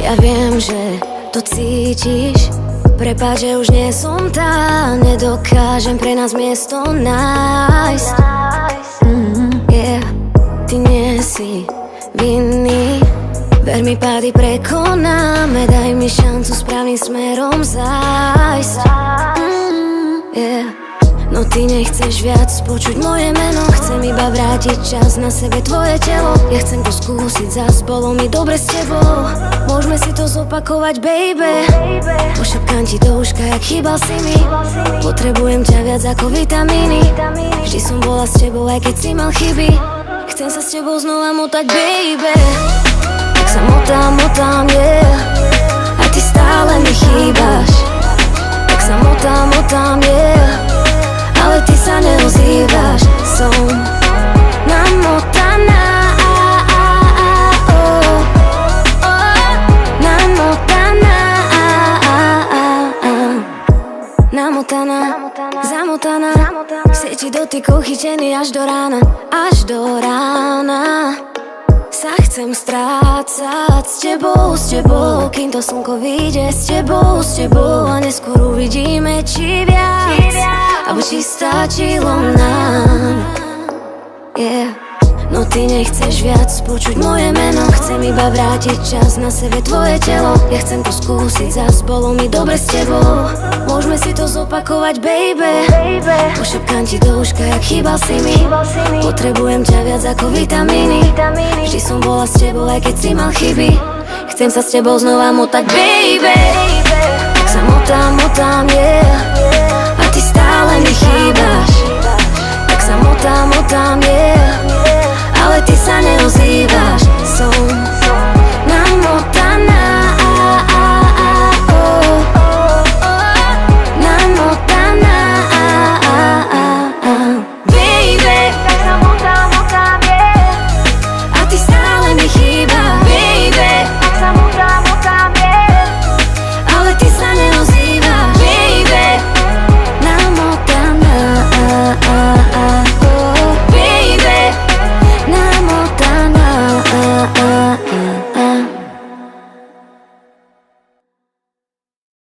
Ja viem, že to cítiš. Prepáč, že už nie som tá, nedokážem pre nás miesto nájsť. Yeah. Ty nie si vinný, ver mi, pády prekonáme, daj mi šancu správnym smerom zájsť. Yeah. No ty nechceš viac počuť moje meno, chcem iba vrátiť čas na sebe tvoje telo. Ja chcem to skúsiť zas, bolo mi dobre s tebou. Môžeme si to zopakovať, baby. Pošepkám ti do uška, jak chýbal si mi. Potrebujem ťa viac ako vitamíny. Vždy som bola s tebou, aj keď si mal chyby. Chcem sa s tebou znova motať, baby. Tak sa motám, yeah. A ty stále mi chýbaš. Tak sa motám, yeah. Ale ty sa neozývaš. Som namotaná, namotaná, zamotaná. V sieti dotykov chytený až do rána. Až do rána sa chcem strácať s tebou, kým to slnko vyjde s tebou. A neskôr uvidíme, či viac alebo či stačilo nám. Yeah. No ty nechceš viac počuť moje meno, chcem iba vrátiť čas na sebe tvoje telo. Ja chcem to skúsiť zas, bolo mi dobre s tebou. Môžeme si to zopakovať, baby. Pošepkám ti do uška, jak chýbal si mi. Potrebujem ťa viac ako vitamíny. Vždy som bola s tebou, aj keď si mal chyby. Chcem sa s tebou znova motať, baby. Tak sa motám, yeah.